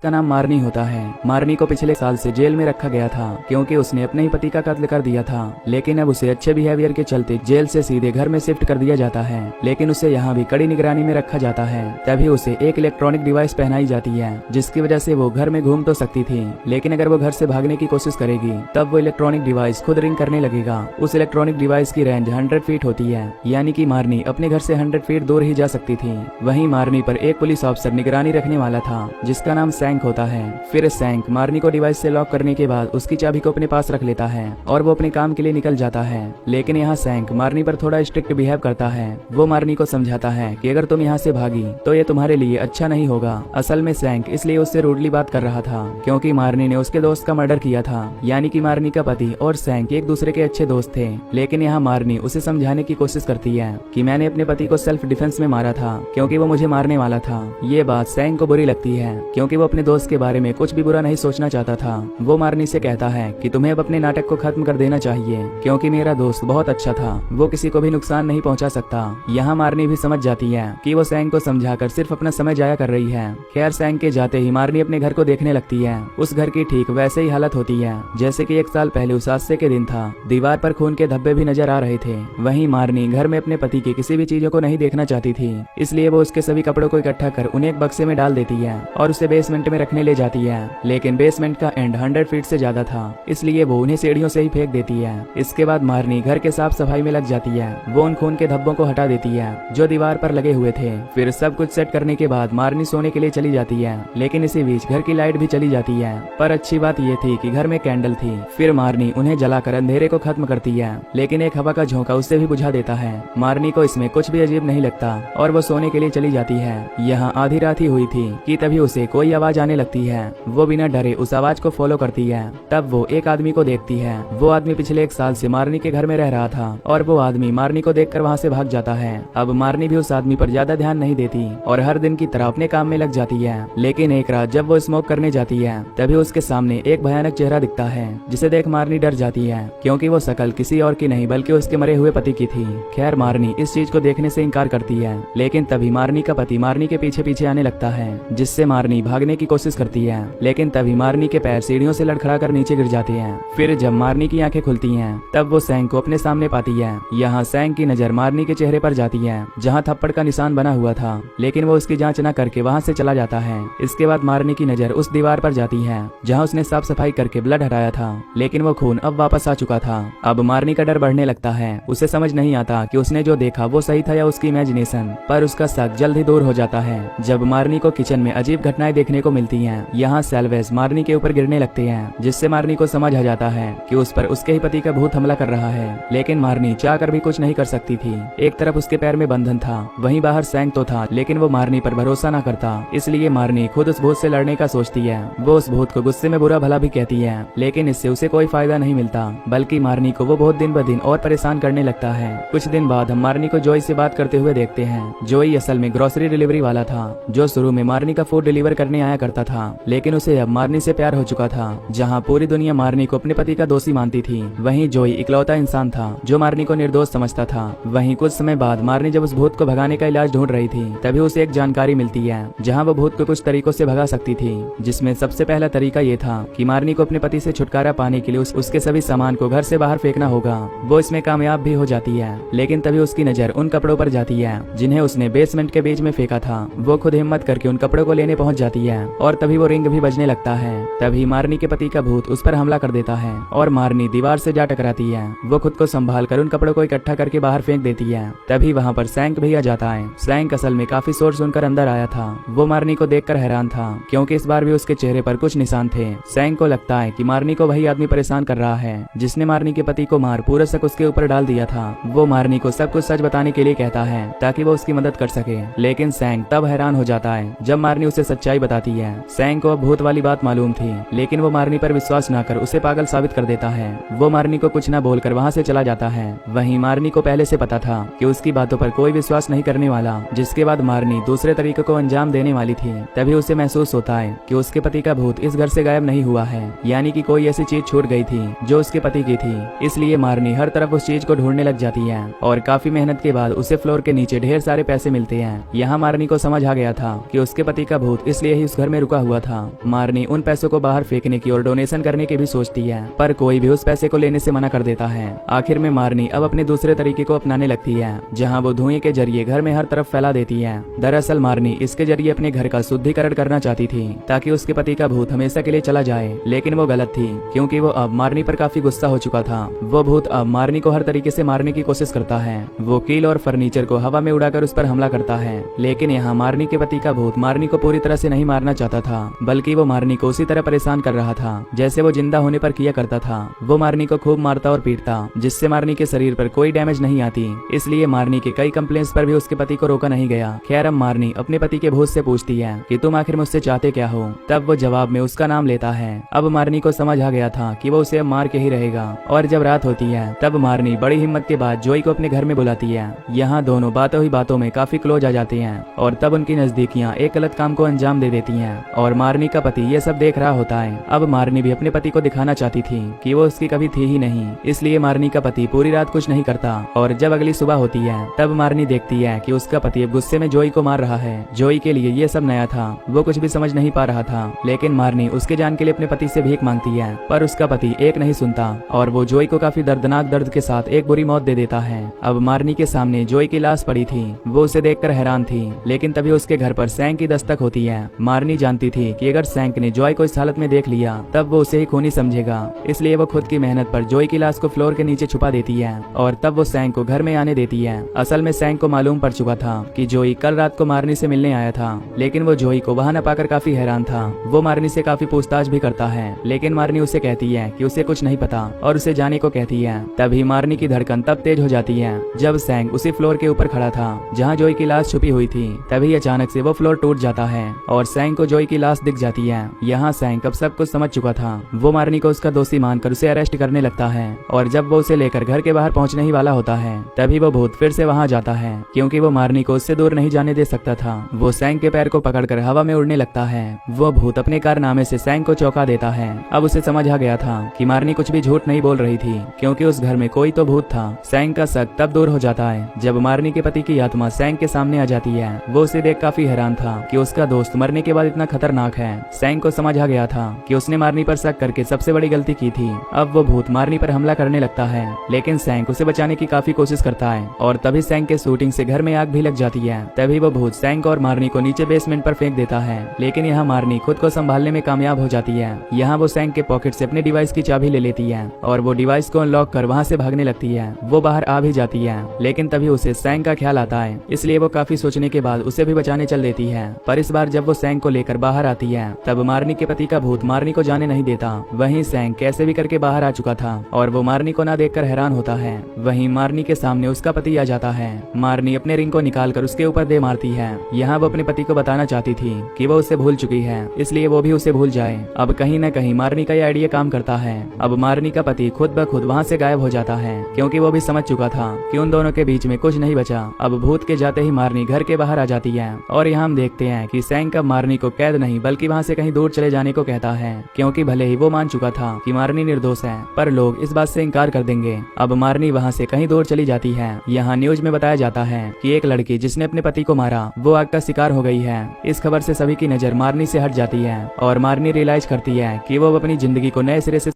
का नाम मारनी होता है। मारनी को पिछले साल से जेल में रखा गया था क्योंकि उसने अपने ही पति का कत्ल कर दिया था, लेकिन अब उसे अच्छे बिहेवियर के चलते जेल से सीधे घर में शिफ्ट कर दिया जाता है। लेकिन उसे यहाँ भी कड़ी निगरानी में रखा जाता है। तभी उसे एक इलेक्ट्रॉनिक डिवाइस पहनाई जाती है जिसकी वजह से वो घर में घूम तो सकती थी, लेकिन अगर वो घर से भागने की कोशिश करेगी तब वो इलेक्ट्रॉनिक डिवाइस खुद रिंग करने लगेगा। उस इलेक्ट्रॉनिक डिवाइस की रेंज 100 फीट होती है, यानी कि मारनी अपने घर से 100 फीट दूर ही जा सकती थी। वहीं मारनी पर एक पुलिस ऑफिसर निगरानी रखने वाला था जिसका नाम सैंक होता है। फिर सैंक मारनी को डिवाइस से लॉक करने के बाद उसकी चाबी को अपने पास रख लेता है और वो अपने काम के लिए निकल जाता है। लेकिन यहाँ सैंक मारनी पर थोड़ा स्ट्रिक्ट बिहेव करता है। वो मारनी को समझाता है कि अगर तुम यहाँ से भागी तो ये तुम्हारे लिए अच्छा नहीं होगा। असल में सैंक इसलिए उससे रूडली बात कर रहा था क्योंकि मारनी ने उसके दोस्त का मर्डर किया था, यानी कि मारनी का पति और सैंक एक दूसरे के अच्छे दोस्त थे। लेकिन यहाँ मारनी उसे समझाने की कोशिश करती है कि मैंने अपने पति को सेल्फ डिफेंस में मारा था क्योंकि वो मुझे मारने वाला था। ये बात सैंक को बुरी लगती है क्योंकि वो अपने दोस्त के बारे में कुछ भी बुरा नहीं सोचना चाहता था। वो मारनी से कहता है कि तुम्हें अब अपने नाटक को खत्म कर देना चाहिए क्योंकि मेरा दोस्त बहुत अच्छा था, वो किसी को भी नुकसान नहीं पहुंचा सकता। यहाँ मारनी भी समझ जाती है कि वो सैंक को समझाकर सिर्फ अपना समय जाया कर रही है। खैर सैंक के जाते ही मारनी अपने घर को देखने लगती है। उस घर की ठीक वैसे ही हालत होती है जैसे कि 1 साल पहले उस हादसे के दिन था। दीवार पर खून के धब्बे भी नजर आ रहे थे। वहीं मारनी घर में अपने पति की किसी भी चीजों को नहीं देखना चाहती थी, इसलिए वो उसके सभी कपड़ों को इकट्ठा कर उन्हें एक बक्से में डाल देती है और उसे बेसमेंट में रखने ले जाती है। लेकिन बेसमेंट का एंड 100 फीट से ज्यादा था, इसलिए वो उन्हें सीढ़ियों से ही फेंक देती है। इसके बाद मारनी घर के साफ सफाई में लग जाती है। वो उन खून के धब्बों को हटा देती है जो दीवार पर लगे हुए थे। फिर सब कुछ सेट करने के बाद मारनी सोने के लिए चली जाती है। लेकिन इसी बीच घर की लाइट भी चली जाती है, पर अच्छी बात ये थी कि घर में कैंडल थी। फिर मारनी उन्हें जलाकर अंधेरे को खत्म करती है, लेकिन एक हवा का झोंका उससे भी बुझा देता है। मारनी को इसमें कुछ भी अजीब नहीं लगता और वो सोने के लिए चली जाती है। यहाँ आधी रात ही हुई थी कि तभी उसे कोई आवाज आने लगती है। वो बिना डरे उस आवाज को फॉलो करती है। तब वो एक आदमी को देखती है। वो आदमी पिछले 1 साल से मारनी के घर में रह रहा था और वो आदमी मारनी को देखकर वहाँ से भाग जाता है। अब मारनी भी उस आदमी पर ज्यादा ध्यान नहीं देती और हर दिन की तरह अपने काम में लग जाती है। लेकिन एक रात जब वो स्मोक करने जाती है तभी उसके सामने एक भयानक चेहरा दिखता है जिसे देख मारनी डर जाती है क्योंकि वो शक्ल किसी और की नहीं बल्कि उसके मरे हुए पति की थी। खैर मारनी इस चीज को देखने से इनकार करती है, लेकिन तभी मारनी का पति मारनी के पीछे पीछे आने लगता है जिससे मारनी भागने की कोशिश करती है। लेकिन तभी मारनी के पैर सीढ़ियों से लड़खड़ा कर नीचे गिर जाते हैं। फिर जब मारनी की आंखें खुलती हैं तब वो सैंक को अपने सामने पाती है। यहाँ सैंक की नजर मारनी के चेहरे पर जाती है जहाँ थप्पड़ का निशान बना हुआ था, लेकिन वो उसकी जांच न करके वहाँ से चला जाता है। इसके बाद मारनी की नजर उस दीवार पर जाती है जहाँ उसने साफ सफाई करके ब्लड हटाया था, लेकिन वो खून अब वापस आ चुका था। अब मारनी का डर बढ़ने लगता है। उसे समझ नहीं आता कि उसने जो देखा वो सही था या उसकी इमेजिनेशन, पर उसका शक जल्द ही दूर हो जाता है जब मारनी को किचन में अजीब घटनाएं देखने को मिलती हैं। यहाँ सेल्वेज मारनी के ऊपर गिरने लगते हैं जिससे मारनी को समझ आ जाता है कि उस पर उसके ही पति का भूत हमला कर रहा है। लेकिन मारनी चाह कर भी कुछ नहीं कर सकती थी। एक तरफ उसके पैर में बंधन था, वहीं बाहर सैंक तो था, लेकिन वो मारनी पर भरोसा न करता। इसलिए मारनी खुद उस भूत से लड़ने का सोचती है। वो उस भूत को गुस्से में बुरा भला भी कहती है, लेकिन इससे उसे कोई फायदा नहीं मिलता, बल्कि मारनी को वो बहुत दिन ब दिन और परेशान करने लगता है। कुछ दिन बाद हम मारनी को जोई से बात करते हुए देखते हैं। जोई असल में ग्रोसरी डिलीवरी वाला था जो शुरू में मारनी का फूड डिलीवर करने आया करता था, लेकिन उसे अब मारनी से प्यार हो चुका था। जहाँ पूरी दुनिया मारनी को अपने पति का दोषी मानती थी, वहीं जोई इकलौता इंसान था जो मारनी को निर्दोष समझता था। वहीं कुछ समय बाद मारनी जब उस भूत को भगाने का इलाज ढूंढ रही थी तभी उसे एक जानकारी मिलती है जहाँ वो भूत को कुछ तरीकों से भगा सकती थी, जिसमें सबसे पहला तरीका ये था कि मारनी को अपने पति से छुटकारा पाने के लिए उसके सभी सामान को घर से बाहर फेंकना होगा। वो इसमें कामयाब भी हो जाती है, लेकिन तभी उसकी नजर उन कपड़ों पर जाती है जिन्हें उसने बेसमेंट के बीच में फेंका था। वो खुद हिम्मत करके उन कपड़ों को लेने पहुंच जाती है और तभी वो रिंग भी बजने लगता है। तभी मारनी के पति का भूत उस पर हमला कर देता है और मारनी दीवार से जा टकराती है। वो खुद को संभाल कर उन कपड़ों को इकट्ठा करके बाहर फेंक देती है। तभी वहाँ पर सैंक भी आ जाता है। सैंक असल में काफी शोर सुनकर अंदर आया था। वो मारनी को देखकर हैरान था क्योंकि इस बार भी उसके चेहरे पर कुछ निशान थे। सैंक को लगता है कि मारनी को वही आदमी परेशान कर रहा है जिसने मारनी के पति को मार पूरा शक उसके ऊपर डाल दिया था। वो मारनी को सब कुछ सच बताने के लिए कहता है ताकि वो उसकी मदद कर सके, लेकिन सैंक तब हैरान हो जाता है जब मारनी उसे सच्चाई बताती है। सैंक को अब भूत वाली बात मालूम थी, लेकिन वो मारनी पर विश्वास न कर उसे पागल साबित कर देता है। वो मारनी को कुछ न बोलकर वहाँ से चला जाता है। वहीं मारनी को पहले से पता था कि उसकी बातों पर कोई विश्वास नहीं करने वाला, जिसके बाद मारनी दूसरे तरीके को अंजाम देने वाली थी। तभी उसे महसूस होता है कि उसके पति का भूत इस घर से गायब नहीं हुआ है, यानी कि कोई ऐसी चीज छूट गई थी जो उसके पति की थी। इसलिए मारनी हर तरफ उस चीज को ढूंढने लग जाती है और काफी मेहनत के बाद उसे फ्लोर के नीचे ढेर सारे पैसे मिलते हैं। यहाँ मारनी को समझ आ गया था कि उसके पति का भूत इसलिए ही उस घर में रुका हुआ था। मारनी उन पैसों को बाहर फेंकने की और डोनेशन करने की भी सोचती है, पर कोई भी उस पैसे को लेने से मना कर देता है। आखिर में मारनी अब अपने दूसरे तरीके को अपनाने लगती है, जहाँ वो धुएं के जरिए घर में हर तरफ फैला देती है। दरअसल मारनी इसके जरिए अपने घर का शुद्धिकरण करना चाहती थी, ताकि उसके पति का भूत हमेशा के लिए चला जाए, लेकिन वो गलत थी, क्योंकि वो अब मारनी पर काफी गुस्सा हो चुका था। वो भूत अब मारनी को हर तरीके से मारने की कोशिश करता है। वो कील और फर्नीचर को हवा में उड़ाकर उस पर हमला करता है, लेकिन यहाँ मारनी के पति का भूत मारनी को पूरी तरह से नहीं मारना चाहता था, बल्कि वो मारनी को उसी तरह परेशान कर रहा था जैसे वो जिंदा होने पर किया करता था। वो मारनी को खूब मारता और पीटता, जिससे मारनी के शरीर पर कोई डैमेज नहीं आती। इसलिए मारनी के कई कंप्लेंट्स पर भी उसके पति को रोका नहीं गया। खैर अब मारनी अपने पति के भूत से पूछती है कि तुम आखिर मुझसे चाहते क्या हो। तब वो जवाब में उसका नाम लेता है। अब मारनी को समझ आ गया था कि वो उसे अब मार के ही रहेगा। और जब रात होती है तब मारनी बड़ी हिम्मत के बाद जोई को अपने घर में बुलाती है। यहाँ दोनों बातों ही बातों में काफी क्लोज आ जाते हैं और तब उनकी नजदीकियाँ एक गलत काम को अंजाम दे देती हैं और मारनी का पति ये सब देख रहा होता है। अब मारनी भी अपने पति को दिखाना चाहती थी कि वो उसकी कभी थी ही नहीं, इसलिए मारनी का पति पूरी रात कुछ नहीं करता। और जब अगली सुबह होती है तब मारनी देखती है कि उसका पति अब गुस्से में जोई को मार रहा है। जोई के लिए ये सब नया था, वो कुछ भी समझ नहीं पा रहा था, लेकिन मारनी उसके जान के लिए अपने पति से भीख मांगती है, पर उसका पति एक नहीं सुनता और वो जोई को काफी दर्दनाक दर्द के साथ एक बुरी मौत दे देता है। अब मारनी के सामने जोई की लाश पड़ी थी। वो उसे देखकर हैरान थी, लेकिन तभी उसके घर पर सैंक की दस्तक होती है। मारनी जानती थी कि अगर सैंक ने जोई को इस हालत में देख लिया तब वो उसे ही खूनी समझेगा, इसलिए वो खुद की मेहनत पर जोई की लाश को फ्लोर के नीचे छुपा देती है और तब वो सैंक को घर में आने देती है। असल में सैंक को मालूम पड़ चुका था कि जोई कल रात को मारनी से मिलने आया था, लेकिन वो जोई को वहां न पाकर काफी हैरान था। वो मारनी से काफी पूछताछ भी करता है, लेकिन मारनी उसे कहती है कि उसे कुछ नहीं पता और उसे जाने को कहती है। तभी मारनी की धड़कन तब तेज हो जाती है जब सैंक उसी फ्लोर के ऊपर खड़ा था जहाँ जोई की लाश छुपी हुई थी। तभी अचानक से वो फ्लोर टूट जाता है और सैंक को जोई की लाश दिख जाती है। यहाँ सैंक अब सब कुछ समझ चुका था। वो मारनी को उसका दोषी मानकर उसे अरेस्ट करने लगता है और जब वो उसे लेकर घर के बाहर पहुंचने ही वाला होता है तभी वो भूत फिर से वहां जाता है, क्योंकि वो मारनी को उससे दूर नहीं जाने दे सकता था। वो सैंक के पैर को पकड़कर हवा में उड़ने लगता है। वो भूत अपने कारनामे से सैंक को चौंका देता है। अब उसे समझ आ गया था कि मारनी कुछ भी झूठ नहीं बोल रही थी, क्योंकि उस घर में कोई तो भूत था। सैंक का शक तब दूर हो जाता है जब मारनी के पति की आत्मा सैंक के सामने आ जाती है। वो उसे देख काफी हैरान था कि उसका दोस्त मरने के बाद इतना खतरनाक है। सैंक को समझ आ गया था कि उसने मारनी पर शक करके सबसे बड़ी गलती की थी। अब वो भूत मारनी पर हमला करने लगता है, लेकिन सैंक उसे बचाने की काफी कोशिश करता है और तभी सैंक के शूटिंग से घर में आग भी लग जाती है। तभी वो भूत सैंक और मारनी को नीचे बेसमेंट पर फेंक देता है, लेकिन यहाँ मारनी खुद को संभालने में कामयाब हो जाती है। यहाँ वो सैंक के पॉकेट से अपने डिवाइस की चाबी ले लेती है और वो डिवाइस को अनलॉक कर वहाँ से भागने लगती है। वो बाहर आ भी जाती है, लेकिन तभी उसे सैंक का ख्याल आता है, इसलिए वो काफी सोचने के बाद उसे भी बचाने चल देती है। पर इस बार जब वो सैंक को लेकर बाहर आती है तब मारनी के पति का भूत मारनी को जाने नहीं देता। वहीं सैंक कैसे भी करके बाहर आ चुका था और वो मारनी को ना देखकर हैरान होता है। वहीं मारनी के सामने उसका पति आ जाता है। मारनी अपने रिंग को निकालकर उसके ऊपर दे मारती है। यहाँ वो अपने पति को बताना चाहती थी कि वो उसे भूल चुकी है, इसलिए वो भी उसे भूल जाए। अब कहीं न कहीं मारनी का ये आइडिया काम करता है। अब मारनी का पति खुद ब खुद वहाँ से गायब हो जाता है, क्योंकि वो भी समझ चुका था कि उन दोनों के बीच में कुछ नहीं बचा। अब भूत के जाते ही मारनी घर के बाहर आ जाती है और यहाँ हम देखते हैं कि सैंक अब मारनी को कैद नहीं बल्कि वहाँ से कहीं दूर चले जाने को कहता है, क्योंकि भले ही वो मान चुका था कि मारनी निर्दोष है, पर लोग इस बात से इनकार कर देंगे। अब मारनी वहाँ से कहीं दूर चली जाती है। यहाँ न्यूज में बताया जाता है कि एक लड़की जिसने अपने पति को मारा वो आग का शिकार हो गई है। इस खबर से सभी की नजर मारनी से हट जाती है और मारनी रियलाइज करती है कि वो अपनी जिंदगी को नए सिरे से